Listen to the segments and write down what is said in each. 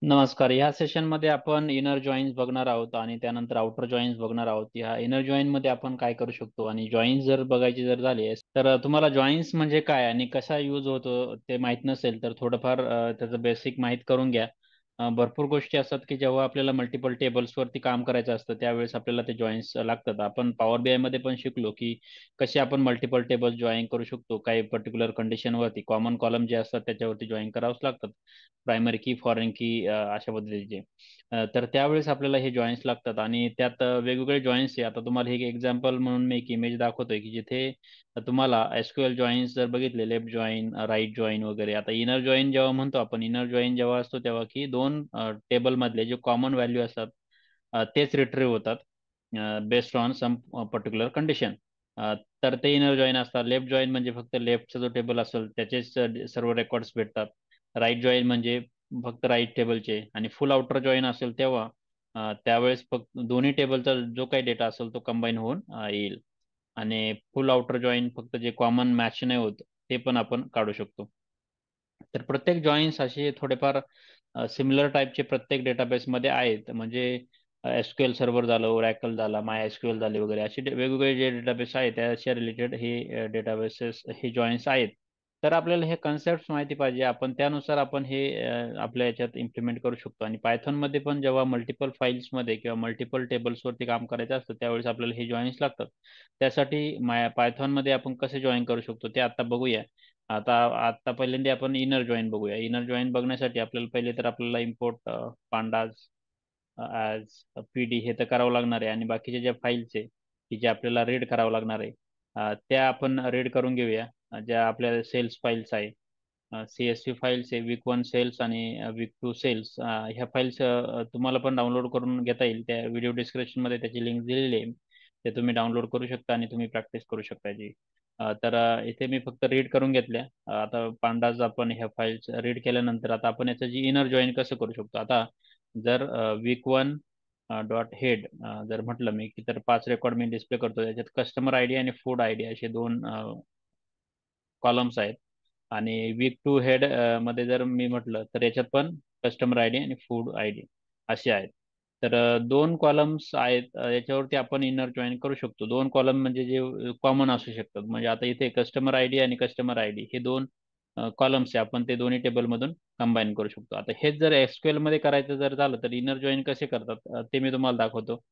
नमस्कार. ह्या सेशनमध्ये आपण इनर जॉईन्स बघणार आहोत आणि त्यानंतर आउटर जॉईन्स बघणार आहोत. ह्या इनर जॉईनमध्ये आपण काय करू शकतो आणि जॉईन्स जर बघायची जर झाली तर तुम्हाला जॉईन्स म्हणजे काय आणि कसा यूज होतो ते माहीत नसेल तर थोडंफार त्याचं बेसिक माहीत करून घ्या. भरपूर गोष्टी असतात की जेव्हा आपल्याला मल्टिपल टेबल्सवरती काम करायचं असतं त्यावेळेस आपल्याला ते जॉईन्स लागतात. आपण पॉवर बी आयमध्ये पण शिकलो की कसे आपण मल्टिपल टेबल्स जॉईन करू शकतो. काही पर्टिक्युलर कंडिशनवरती कॉमन कॉलम जे असतात त्याच्यावरती जॉईन करावंच लागतात. प्रायमरी की फॉरेन की अशा पद्धतीचे. तर त्यावेळेस आपल्याला हे जॉईन्स लागतात आणि त्यात वेगवेगळे जॉईन्स आहे. आता तुम्हाला हे एक्झाम्पल म्हणून मी एक इमेज दाखवतोय की जिथे तुम्हाला एसक्यूएल जॉईन्स जर बघितले लेफ्ट जॉईन राईट जॉईन वगैरे. आता इनर जॉईन जेव्हा म्हणतो आपण इनर जॉईन जेव्हा असतो तेव्हा की दोन टेबल मधले जे कॉमन व्हॅल्यू असतात तेच रिट्रीव्ह होतात based on some particular condition. तर ते इनर जॉईन असतात. लेफ्ट जॉईन म्हणजे फक्त लेफ्टचा जो टेबल असेल त्याचेच सर्व रेकॉर्ड्स भेटतात. राईट जॉईन म्हणजे फक्त राईट टेबलचे. आणि फुल आउटर जॉईन असेल तेव्हा त्यावेळेस फक्त दोन्ही टेबलचा जो काही डेटा असेल तो कंबाईन होऊन येईल. आणि फुल आउटर जॉईन फक्त जे कॉमन मॅच नाही होत ते पण आपण काढू शकतो. तर प्रत्येक जॉईन्स असे थोडेफार सिमिलर टाईपचे प्रत्येक डेटाबेसमध्ये आहेत. म्हणजे एसक्यूएल सर्व्हर झालं, ओरॅकल झाला, माय एसक्यूएल झाले वगैरे असे वेगवेगळे जे डेटाबेस आहेत त्याच्या रिलेटेड हे डेटाबेसेस हे जॉईन्स आहेत. तर आपल्याला हे कन्सेप्ट माहिती पाहिजे. आपण त्यानुसार आपण हे आपल्या याच्यात इम्प्लिमेंट करू शकतो. आणि पायथॉनमध्ये पण जेव्हा मल्टिपल फाईल्समध्ये किंवा मल्टिपल टेबल्सवरती काम करायचं असतं त्यावेळेस आपल्याला हे जॉईन्स लागतात. त्यासाठी पायथॉनमध्ये आपण कसे जॉईन करू शकतो ते आता बघूया. आता आता पहिल्यांदा आपण इनर जॉईन बघूया. इनर जॉईन बघण्यासाठी आपल्याला पहिले तर आपल्याला इम्पोर्ट पांडाज ॲज पी हे तर करावं लागणार आहे आणि बाकीचे ज्या फाईल्स आहे की जे आपल्याला रीड करावं लागणार आहे त्या आपण रीड करून घेऊया. ज्या आपल्या सेल्स फाईल्स आहे CSV फाईल्स आहे वीक 1 सेल्स आणि वीक 2 सेल्स. ह्या फाईल्स तुम्हाला पण डाउनलोड करून घेता येईल. त्या व्हिडिओ डिस्क्रिप्शनमध्ये त्याची लिंक दिलेली आहे. ते तुम्ही डाउनलोड करू शकता आणि तुम्ही प्रॅक्टिस करू शकता जी. तर इथे मी फक्त रीड करून घेतल्या. आता पांडाज आपण ह्या फाईल्स रीड केल्यानंतर आता आपण याचं जी इनर जॉईन कसं करू शकतो. आता जर वीक 1 डॉट हेड जर म्हटलं मी की तर 5 रेकॉर्ड मी डिस्प्ले करतो. त्याच्यात कस्टमर आयडी आणि फूड आयडी असे दोन कॉलम्स आहेत. आणि वीक 2 हेड मध्ये जर मी म्हटलं तर याच्यात पण कस्टमर आयडी आणि फूड आयडी असे आहेत. तर दोन कॉलम्स आहेत याच्यावरती आपण इनर जॉईन करू शकतो. दोन कॉलम म्हणजे जे कॉमन असू शकतात. म्हणजे आता इथे कस्टमर आयडी आणि कस्टमर आयडी हे दोन कॉलम्स आहे. आपण ते दोन्ही टेबलमधून कंबाईन करू शकतो. आता हेच जर एसक्यूएल मध्ये करायचं जर झालं तर इनर जॉईन कसे करतात ते मी तुम्हाला दाखवतो.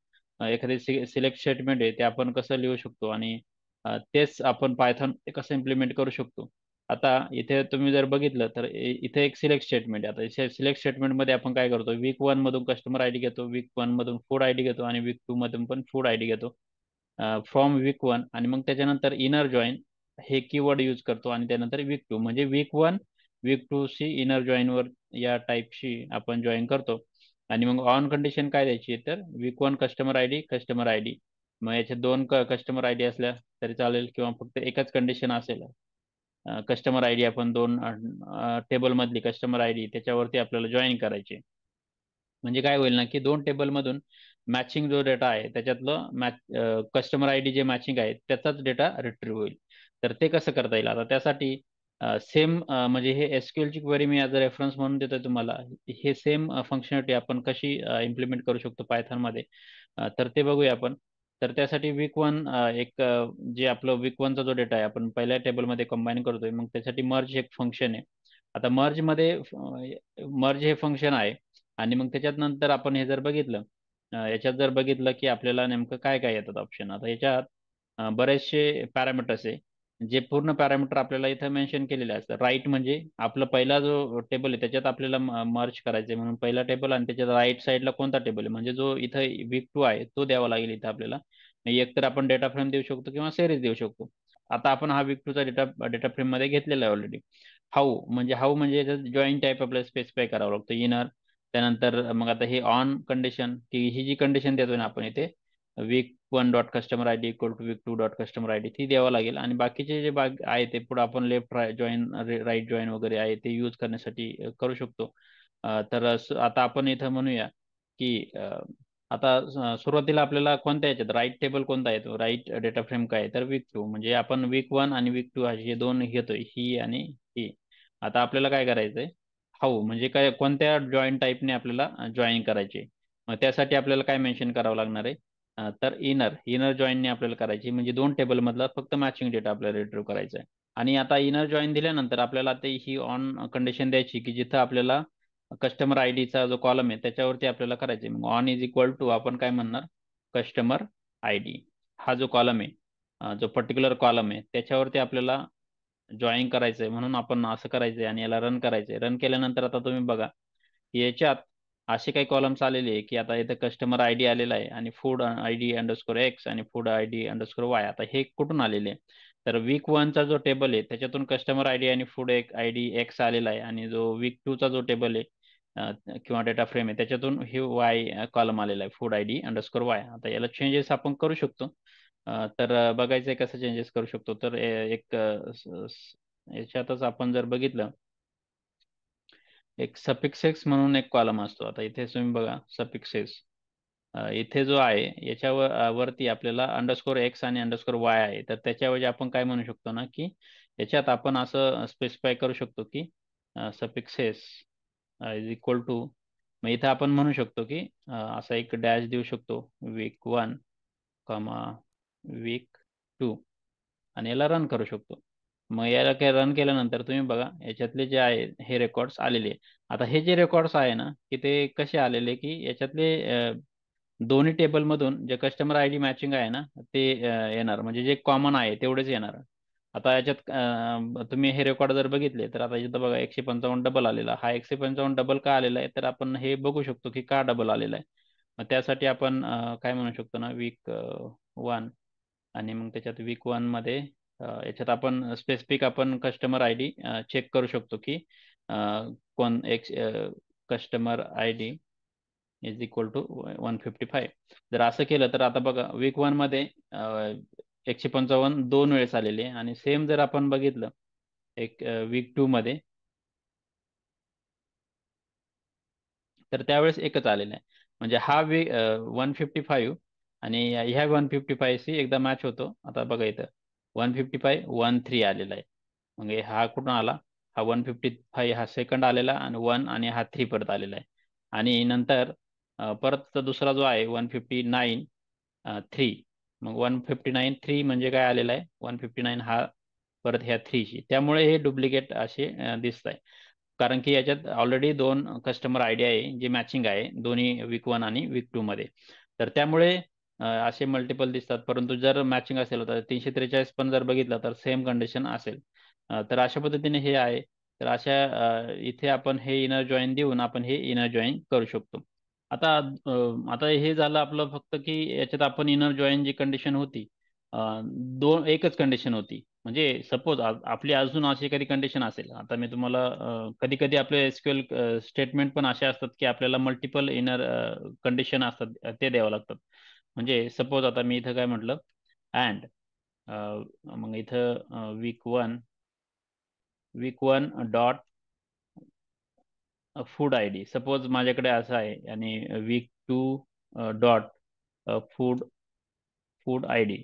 एखादी सिलेक्ट स्टेटमेंट आहे ते आपण कसं लिहू शकतो आणि तेच आपण पायथॉन कसं इम्प्लिमेंट करू शकतो. आता इथे तुम्ही जर बघितलं तर इथे एक सिलेक्ट स्टेटमेंट आहे. आता सिलेक्ट स्टेटमेंटमध्ये आपण काय करतो वीक 1 मधून कस्टमर आयडी घेतो, वीक 1 मधून फूड आयडी घेतो आणि वीक 2 मधून पण फूड आयडी घेतो फ्रॉम वीक 1. आणि मग त्याच्यानंतर इनर जॉईन हे कीवर्ड यूज करतो आणि त्यानंतर वीक 2 म्हणजे वीक 1 वीक 2 शी इनर जॉईन वर या टाईपशी आपण जॉईन करतो. आणि मग ऑन कंडिशन काय द्यायची तर वीक 1 कस्टमर आयडी. मग याच्यात दोन कस्टमर आयडी असल्या तरी चालेल किंवा फक्त एकच कंडिशन असेल कस्टमर आयडी आपण दोन टेबल मधली कस्टमर आयडी त्याच्यावरती आपल्याला जॉईन करायची. म्हणजे काय होईल ना की दोन टेबल मधून मॅचिंग जो डेटा आहे त्याच्यातलं मॅच कस्टमर आयडी जे मॅचिंग आहे त्याचाच डेटा रिट्रीव्ह होईल. तर ते कसं करता येईल आता त्यासाठी सेम म्हणजे हे एसक्यूएल ची query me as a reference म्हणून देतोय तुम्हाला. हे सेम फंक्शनॅलिटी आपण कशी इम्प्लिमेंट करू शकतो पायथॉन मध्ये तर ते बघूया आपण. तर त्यासाठी वीक 1 एक जे आपलं वीक 1 चा जो डेटा आहे आपण पहिल्या टेबलमध्ये कंबाईन करतोय. मग त्यासाठी मर्ज एक फंक्शन आहे. आता मर्ज मध्ये मर्ज हे फंक्शन आहे. आणि मग त्याच्यात नंतर आपण हे जर बघितलं याच्यात जर बघितलं की आपल्याला नेमकं काय काय येतात ऑप्शन. आता याच्यात बरेचसे पॅरामीटर्स आहे. जे पूर्ण पॅरामीटर आपल्याला इथं मेन्शन केलेले असतात. राईट म्हणजे आपला पहिला जो टेबल आहे त्याच्यात आपल्याला मर्ज करायचं आहे म्हणून पहिला टेबल आणि त्याच्यात राईट साईडला कोणता टेबल आहे म्हणजे जो इथं वीक 2 आहे तो द्यावा लागेल इथं आपल्याला. एक तर आपण डेटा फ्रेम देऊ शकतो किंवा सिरीज देऊ शकतो. आता आपण हा वीक 2 चा डेटा फ्रेम मध्ये घेतलेला आहे ऑलरेडी. हाऊ म्हणजे जॉईन टाईप आपल्याला स्पेसिफाय करावं लागतं इनर. त्यानंतर मग आता हे ऑन कंडिशन की ही जी कंडिशन देतोय ना आपण इथे week 1 dot customer ID equal to week 2 dot customer ID ती द्यावं लागेल. आणि बाकीचे जे भाग आहे ते पुढे आपण लेफ्ट जॉईन राईट जॉईन वगैरे आहे ते यूज करण्यासाठी करू शकतो. तर आता आपण इथं म्हणूया की आता सुरुवातीला आपल्याला कोणत्या याच्यात राईट टेबल कोणता आहे राईट डेटा फ्रेम काय आहे तर वीक 2 म्हणजे आपण वीक 1 आणि वीक 2 हे दोन घेतोय ही आणि ही. आता आपल्याला काय करायचंय हो, म्हणजे काय कोणत्या जॉइन टाईपने आपल्याला जॉइन करायचे. मग त्यासाठी आपल्याला काय मेन्शन करावं लागणार आहे, तर इनर जॉइनने आपल्याला करायची, म्हणजे 2 टेबलमधला फक्त मॅचिंग डेटा आपल्याला रिट्रीव्ह करायचा आहे. आणि आता इनर जॉइन दिल्यानंतर आपल्याला ते ही ऑन कंडिशन द्यायची, की जिथं आपल्याला कस्टमर आयडीचा जो कॉलम आहे त्याच्यावरती आपल्याला करायचे. मग ऑन इज इक्वल टू आपण काय म्हणणार, कस्टमर आयडी हा जो कॉलम आहे, जो पर्टिक्युलर कॉलम आहे त्याच्यावरती आपल्याला जॉईन करायचंय, म्हणून आपण असं करायचंय आणि याला रन करायचंय. रन केल्यानंतर आता तुम्ही बघा याच्यात असे काही कॉलम्स आलेले आहे, की आता इथे कस्टमर आयडी आलेला आहे आणि फूड आयडी अंडरस्कोर एक्स आणि फूड आयडी अंडरस्कोर वाय. आता हे कुठून आलेले आहे, तर वीक 1चा जो टेबल आहे त्याच्यातून कस्टमर आयडी आणि फूड आयडी एक्स आलेला आहे, आणि जो वीक 2चा जो टेबल आहे किंवा डेटा फ्रेम आहे त्याच्यातून हे वाय कॉलम आलेला आहे, फूड आयडी अंडरस्कोर वाय. आता याला चेंजेस आपण करू शकतो. तर बघायचं आहे कसं चेंजेस करू शकतो. तर एक याच्यातच आपण जर बघितलं, एक सफिक्सेस म्हणून एक कॉलम असतो. आता इथे तुम्ही बघा सफिक्सेस, इथे जो आहे याच्यावर वरती आपल्याला अंडरस्कोर एक्स आणि अंडरस्कोर वाय आहे. तर त्याच्याऐवजी आपण काय म्हणू शकतो ना, की याच्यात आपण असं स्पेसिफाय करू शकतो की सफिक्सेस इज इक्वल टू, मग इथे आपण म्हणू शकतो की असा एक डॅश देऊ शकतो, वीक 1 कॉमा वीक 2, आणि याला रन करू शकतो. मग याला काय रन केल्यानंतर तुम्ही बघा याच्यातले जे आहे हे रेकॉर्ड्स आलेले आहे. आता हे जे रेकॉर्ड्स आहे ना, की ते कसे आलेले, की याच्यातले दोन्ही टेबलमधून जे कस्टमर आयडी मॅचिंग आहे ना ते येणार, म्हणजे जे कॉमन आहे तेवढेच येणार. आता याच्यात तुम्ही हे रेकॉर्ड जर बघितले तर आता इथं बघा 155 डबल आलेला. हा 155 डबल का आलेला आहे, तर आपण हे बघू शकतो की का डबल आलेला आहे. मग त्यासाठी आपण काय म्हणू शकतो ना, वीक 1, आणि मग त्याच्यात वीक 1 मध्ये याच्यात आपण स्पेसिफिक आपण कस्टमर आय डी चेक करू शकतो, की कोण एक customer I D is equal to 155. जर असं केलं तर आता बघा वीक 1 मध्ये 155 2 वेळेस आलेले, आणि सेम जर आपण बघितलं एक वीक 2 मध्ये, तर त्यावेळेस एकच आलेला आहे. म्हणजे हा 155 आणि ह्या 155 शी एकदा मॅच होतो. आता बघा इथं 155 13 आलेला आहे. मग हा कुठून आला, हा 155 हा सेकंड आलेला, आणि 1 आणि हा 3 परत आलेला आहे. आणि नंतर परत दुसरा जो आहे 159 3, मग 159 3 म्हणजे काय आलेला आहे, 159 हा परत ह्या 3 शी, त्यामुळे हे डुप्लिकेट असे दिसत आहे. कारण की याच्यात ऑलरेडी 2 कस्टमर आयडी आहे जे मॅचिंग आहे दोन्ही वीक 1 आणि वीक 2 मध्ये. तर त्यामुळे असे मल्टिपल दिसतात. परंतु जर मॅचिंग असेल तर 343 पण जर बघितलं तर सेम कंडिशन असेल. तर अशा पद्धतीने हे आहे. तर अशा इथे आपण हे इनर जॉईन देऊन आपण हे इनर जॉईन करू शकतो. आता हे झालं आपलं फक्त की याच्यात आपण इनर जॉईन जी कंडिशन होती, एकच कंडिशन होती. म्हणजे सपोज आपली अजून अशी कधी कंडिशन असेल, आता मी तुम्हाला कधी कधी आपले एसक्यूएल स्टेटमेंट पण असे असतात की आपल्याला मल्टिपल इनर कंडिशन असतात ते द्यावं लागतात. म्हणजे सपोज आता मी इथं काय म्हटलं, अँड मग इथं week 1 dot food I D, suppose माझ्याकडे असं आहे, आणि week 2 dot food food I D,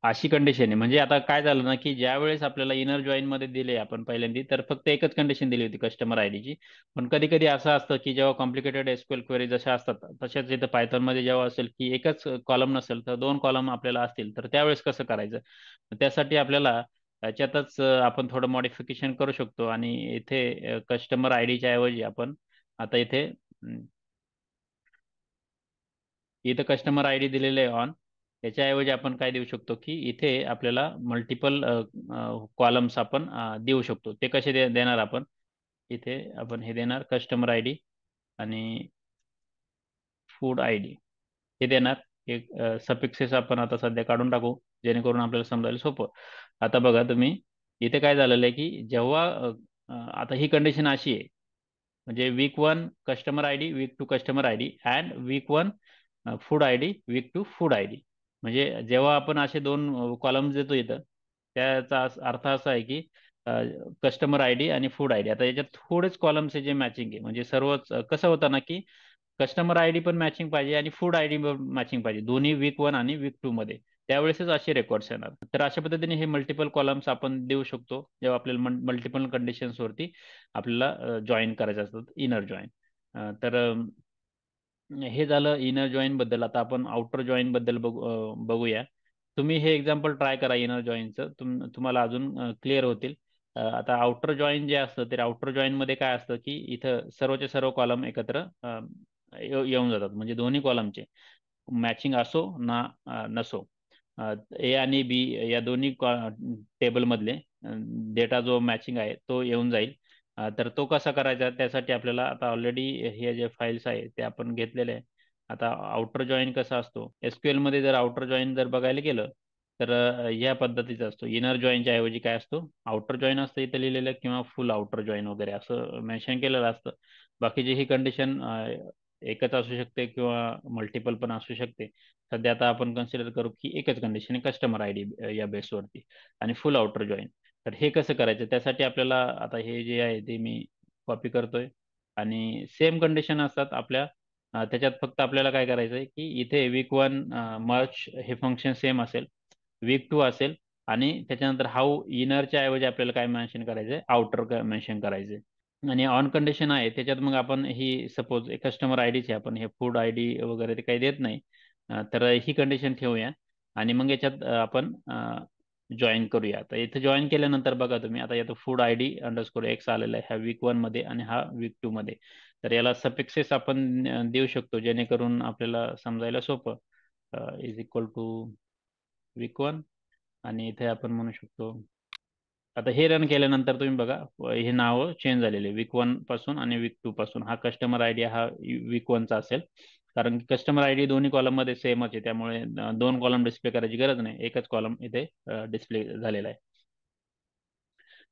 अशी कंडिशन आहे. म्हणजे आता काय झालं ना, की ज्या वेळेस आपल्याला इनर जॉईन मध्ये दिले आपण पहिल्यांदा, तर फक्त एकच कंडिशन दिली होती कस्टमर आयडीची. पण कधी कधी असं असतं की जेव्हा कॉम्प्लिकेटेड एसक्यूएल क्वेरी जशा असतात तशाच इथं पायथॉन मध्ये जेव्हा असेल की एकच कॉलम नसेल तर 2 कॉलम आपल्याला असतील, तर त्यावेळेस कसं करायचं. त्यासाठी आपल्याला त्याच्यातच आपण थोडं मॉडिफिकेशन करू शकतो, आणि इथे कस्टमर आयडीच्या ऐवजी आपण आता इथं कस्टमर आय डी दिलेले आहे ऑन, त्याच्याऐवजी आपण काय देऊ शकतो की इथे आपल्याला मल्टिपल कॉलम्स आपण देऊ शकतो. ते कसे देणार आपण, इथे आपण हे देणार कस्टमर आय डी आणि फूड आय डी हे देणार. एक सफिक्सेस आपण आता सध्या काढून टाकू जेणेकरून आपल्याला समजायला सोपं. आता बघा तुम्ही इथे काय झालेलं आहे, की जेव्हा आता ही कंडिशन अशी आहे, म्हणजे week 1 customer I D, week 2 customer I D, and week 1 food I D, week 2 food I D. म्हणजे जेव्हा आपण असे 2 कॉलम्स देतो इथं, त्याचा अर्थ असा आहे की कस्टमर आय डी आणि फूड आय डी. आता याच्यात थोडेच कॉलम्स आहे जे मॅचिंग आहे, म्हणजे सर्वच कसं होतं ना, की कस्टमर आय डी पण मॅचिंग पाहिजे आणि फूड आय डी पण मॅचिंग पाहिजे, दोन्ही वीक 1 आणि वीक 2 मध्ये. त्यावेळेसच असे रेकॉर्ड्स येणार. तर अशा पद्धतीने हे मल्टिपल कॉलम्स आपण देऊ शकतो, जेव्हा आपल्याला मल्टिपल कंडिशन्सवरती आपल्याला जॉइन करायचं असतं, इनर जॉइन. तर हे झालं इनर जॉइन बद्दल. आता आपण आउटर जॉइन बद्दल बघूया. तुम्ही हे एक्झाम्पल ट्राय करा इनर जॉइनचं, तुम्हाला अजून क्लिअर होतील. आता आउटर जॉइन जे असतं ते आउटर जॉइन मध्ये काय असतं की इथं सर्वचे सर्व कॉलम एकत्र येऊन जातात, म्हणजे दोन्ही कॉलमचे मॅचिंग असो ना नसो, ए आणि बी या दोन्ही टेबलमधले डेटा जो मॅचिंग आहे तो येऊन जाईल. तर तो कसा करायचा, त्यासाठी आपल्याला आता ऑलरेडी हे जे फाईल्स आहे ते आपण घेतलेले आहे. आता आउटर जॉईन कसा असतो, एसक्यूएल मध्ये जर आउटर जॉईन जर बघायला गेलं तर या पद्धतीचा असतो. इनर जॉईनच्या ऐवजी काय असतो, आउटर जॉईन असतं इथं लिहिलेलं, किंवा फुल आउटर जॉईन वगैरे असं मेन्शन केलेलं असतं. बाकीची ही कंडिशन एकच असू शकते किंवा मल्टिपल पण असू शकते. सध्या आता आपण कन्सिडर करू की एकच कंडिशन आहे, कस्टमर आयडी या बेसवरती आणि फुल आउटर जॉईन. तर हे कसं करायचं, त्यासाठी आपल्याला आता हे जे आहे ते मी कॉपी करतोय आणि सेम कंडिशन असतात आपल्या त्याच्यात. फक्त आपल्याला काय करायचं आहे की इथे वीक 1 मर्च हे फंक्शन सेम असेल, वीक 2 असेल, आणि त्याच्यानंतर हाऊ इनरच्या ऐवजी आपल्याला काय मेन्शन करायचंय, आउटर मेन्शन करायचंय. आणि ऑन कंडिशन आहे त्याच्यात मग आपण ही सपोज कस्टमर आयडीचे आपण हे फूड आयडी वगैरे ते काही देत नाही. तर ही कंडिशन ठेवूया आणि मग याच्यात आपण जॉईन करूया. तर इथे जॉईन केल्यानंतर बघा तुम्ही, आता यात फूड आयडी अंडरस्कोर एक्स आलेला आहे, ह्या वीक 1 मध्ये आणि हा वीक 2 मध्ये. तर याला सफिक्सेस आपण देऊ शकतो जेणेकरून आपल्याला समजायला सोपं. इज इक्वल टू वीक 1 आणि इथे आपण म्हणू शकतो. आता हे रन केल्यानंतर तुम्ही बघा हे नाव चेंज झालेले, वीक 1 पासून आणि वीक 2 पासून. हा कस्टमर आयडी हा वीक 1 चा असेल, कारण की कस्टमर आयडी दोन्ही कॉलम मध्ये सेमच आहे, त्यामुळे दोन कॉलम डिस्प्ले करायची गरज नाही, एकच कॉलम इथे डिस्प्ले झालेला आहे.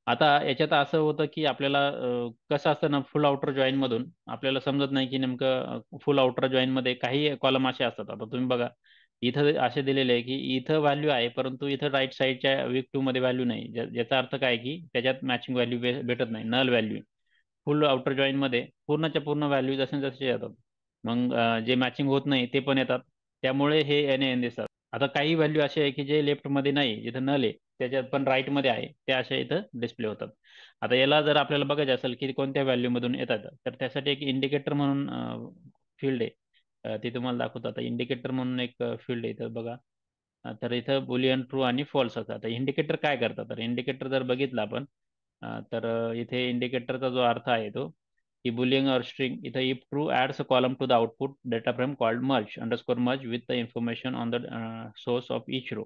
आता याच्यात असं होतं की आपल्याला कसं असतं ना, फुल आउटर जॉईन मधून आपल्याला समजत नाही की नेमकं फुल आउटर जॉईन मध्ये काही कॉलम असे असतात. आता तुम्ही बघा इथं असे दिलेले आहे की इथं व्हॅल्यू आहे, परंतु इथं राईट साईडच्या वीक 2 मध्ये व्हॅल्यू नाही. ज्याचा अर्थ काय की त्याच्यात मॅचिंग व्हॅल्यू भेटत नाही, null value. Full outer join मध्ये पूर्णच्या पूर्ण व्हॅल्यू जसे जसे येतात, मग जे मॅचिंग होत नाही ते पण येतात, त्यामुळे हे एन एन दिसतात. आता काही व्हॅल्यू असे आहे की जे लेफ्ट मध्ये नाही, जिथं नल आहे त्याच्यात पण राईट मध्ये आहे, त्या अशा इथं डिस्प्ले होतात. आता याला जर आपल्याला बघायचं असेल की कोणत्या व्हॅल्यू मधून येतात, तर त्यासाठी एक इंडिकेटर म्हणून फील्ड आहे. ते तुम्हाला दाखवतो. आता इंडिकेटर म्हणून एक फील्ड आहे इथं बघा. तर इथं बुलियन ट्रू आणि फॉल्स असतात. आता इंडिकेटर काय करतात, तर इंडिकेटर जर बघितलं आपण तर इथे इंडिकेटरचा जो अर्थ आहे तो की बुलियन और स्ट्रिंग, इथं if true adds a column to the output data frame called merge underscore merge with the information on the source of each row.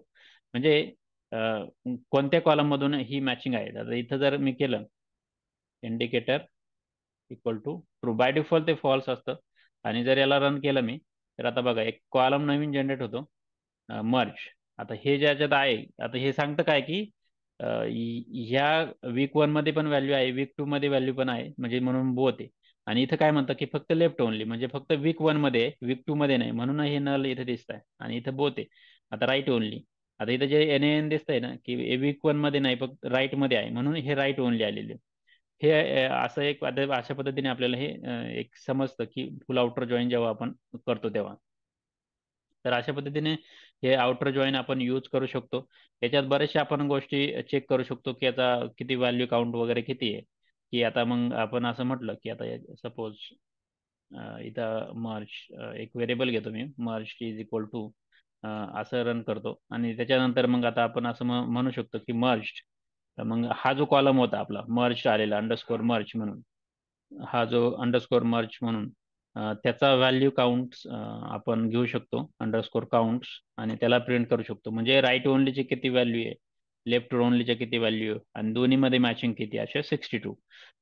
म्हणजे कोणत्या कॉलम मधून ही मॅचिंग आहे. आता इथं जर मी केलं indicator equal to true, by default ते फॉल्स असतं. आणि जर याला रन केलं मी, तर आता बघा एक कॉलम नवीन जनरेट होतो, मर्ज. आता हे ज्याच्यात आहे, आता हे सांगतं काय की ह्या वीक 1 मध्ये पण व्हॅल्यू आहे, वीक 2 मध्ये व्हॅल्यू पण आहे, म्हणजे म्हणून बोथ आहे. आणि इथं काय म्हणतं की फक्त लेफ्ट ओनली, म्हणजे फक्त वीक 1 मध्ये आहे, वीक 2 मध्ये नाही, म्हणून हे नल इथे दिसत आहे. आणि इथं बोथ आहे. आता राईट ओनली, आता इथं जे एन एन दिसतंय ना की वीक 1 मध्ये नाही, फक्त राईट मध्ये आहे, म्हणून हे राईट ओनली आलेले. हे असं एक अशा पद्धतीने आपल्याला हे एक समजतं की फुल आउटर जॉईन जेव्हा आपण करतो तेव्हा. तर अशा पद्धतीने हे आउटर जॉईन आपण यूज करू शकतो. याच्यात बरेचशा आपण गोष्टी चेक करू शकतो की आता किती व्हॅल्यू काउंट वगैरे किती आहे. की आता मग आपण असं म्हटलं की आता सपोज इथं मर्ज एक व्हेरिएबल घेतो मी, मर्ज इज इक्वल टू असं रन करतो, आणि त्याच्यानंतर मग आता आपण असं म्हणू शकतो की मर्ज. मग हा जो कॉलम होता आपला मर्ज आलेला अंडरस्कोर मर्ज म्हणून, हा जो अंडरस्कोर मर्ज म्हणून त्याचा व्हॅल्यू काउंट आपण घेऊ शकतो, अंडरस्कोर काउंट्स, आणि त्याला प्रिंट करू शकतो. म्हणजे राईट ओनलीचे किती व्हॅल्यू आहे, लेफ्ट ओनलीचे किती व्हॅल्यू, आणि दोन्हीमध्ये मॅचिंग किती, अशा 62.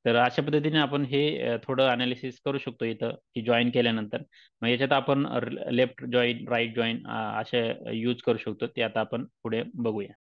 तर अशा पद्धतीने आपण हे थोडं अनालिसिस करू शकतो इथं की जॉईन केल्यानंतर. मग याच्यात आपण लेफ्ट जॉईन, राईट जॉईन असे यूज करू शकतो, ते आता आपण पुढे बघूया.